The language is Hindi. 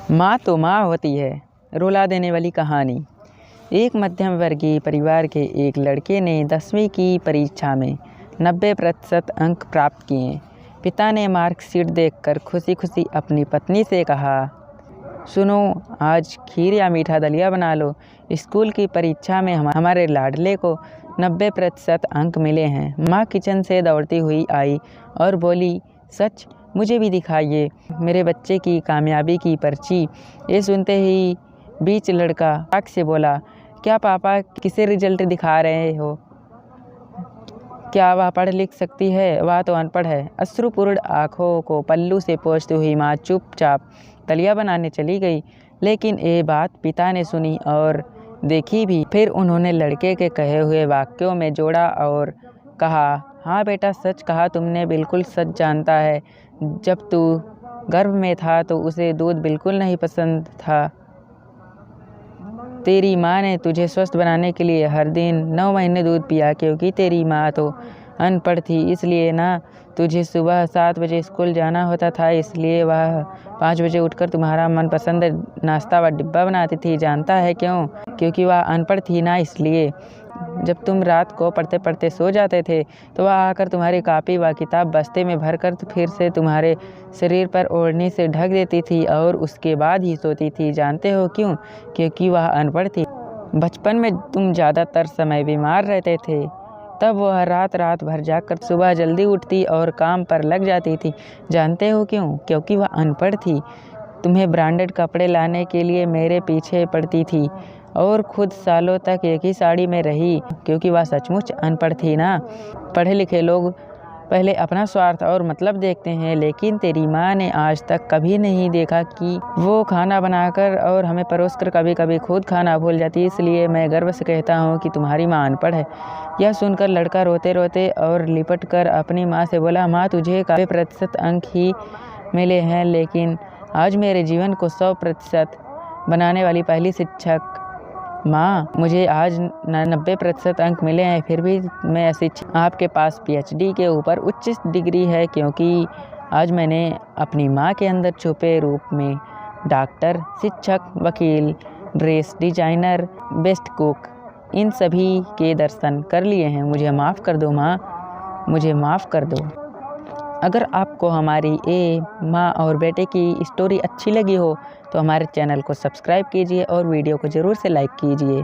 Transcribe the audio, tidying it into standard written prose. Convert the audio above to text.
माँ तो माँ होती है। रुला देने वाली कहानी। एक मध्यम वर्गीय परिवार के एक लड़के ने 10वीं की परीक्षा में 90% अंक प्राप्त किए। पिता ने मार्कशीट देखकर खुशी खुशी अपनी पत्नी से कहा, सुनो, आज खीर या मीठा दलिया बना लो। स्कूल की परीक्षा में हमारे लाडले को 90% अंक मिले हैं। माँ किचन से दौड़ती हुई आई और बोली, सच? मुझे भी दिखाइए मेरे बच्चे की कामयाबी की पर्ची। ये सुनते ही बीच लड़का आग से बोला, क्या पापा किसे रिजल्ट दिखा रहे हो? क्या वह पढ़ लिख सकती है? वह तो अनपढ़ है। अश्रुपूर्ण आँखों को पल्लू से पोंछती हुई माँ चुपचाप दलिया बनाने चली गई। लेकिन ये बात पिता ने सुनी और देखी भी। फिर उन्होंने लड़के के कहे हुए वाक्यों में जोड़ा और कहा, हाँ बेटा, सच कहा तुमने, बिल्कुल सच। जानता है, जब तू गर्भ में था तो उसे दूध बिल्कुल नहीं पसंद था। तेरी माँ ने तुझे स्वस्थ बनाने के लिए हर दिन 9 महीने दूध पिया, क्योंकि तेरी माँ तो अनपढ़ थी, इसलिए ना। तुझे सुबह 7 बजे स्कूल जाना होता था, इसलिए वह 5 बजे उठकर तुम्हारा मनपसंद नाश्ता व डिब्बा बनाती थी। जानता है क्यों? क्योंकि वह अनपढ़ थी ना, इसलिए। जब तुम रात को पढ़ते पढ़ते सो जाते थे तो वह आकर तुम्हारी कॉपी व किताब बस्ते में भरकर फिर से तुम्हारे शरीर पर ओढ़नी से ढक देती थी और उसके बाद ही सोती थी। जानते हो क्यों? क्योंकि वह अनपढ़ थी। बचपन में तुम ज़्यादातर समय बीमार रहते थे, तब वह रात रात भर जाकर सुबह जल्दी उठती और काम पर लग जाती थी। जानते हो क्यों? क्योंकि वह अनपढ़ थी। तुम्हें ब्रांडेड कपड़े लाने के लिए मेरे पीछे पड़ती थी और खुद सालों तक एक ही साड़ी में रही, क्योंकि वह सचमुच अनपढ़ थी ना। पढ़े लिखे लोग पहले अपना स्वार्थ और मतलब देखते हैं, लेकिन तेरी माँ ने आज तक कभी नहीं देखा कि वो खाना बनाकर और हमें परोसकर कभी कभी खुद खाना भूल जाती। इसलिए मैं गर्व से कहता हूँ कि तुम्हारी माँ अनपढ़ है। यह सुनकर लड़का रोते रोते और लिपट कर अपनी माँ से बोला, माँ, तुझे 90% अंक ही मिले हैं, लेकिन आज मेरे जीवन को 100% बनाने वाली पहली शिक्षक माँ, मुझे आज 90% अंक मिले हैं, फिर भी मैं शिक्षक। आपके पास PhD के ऊपर उच्च डिग्री है, क्योंकि आज मैंने अपनी माँ के अंदर छुपे रूप में डॉक्टर, शिक्षक, वकील, ड्रेस डिजाइनर, बेस्ट कुक, इन सभी के दर्शन कर लिए हैं। मुझे माफ़ कर दो माँ, मुझे माफ़ कर दो। अगर आपको हमारी ये माँ और बेटे की स्टोरी अच्छी लगी हो तो हमारे चैनल को सब्सक्राइब कीजिए और वीडियो को ज़रूर से लाइक कीजिए।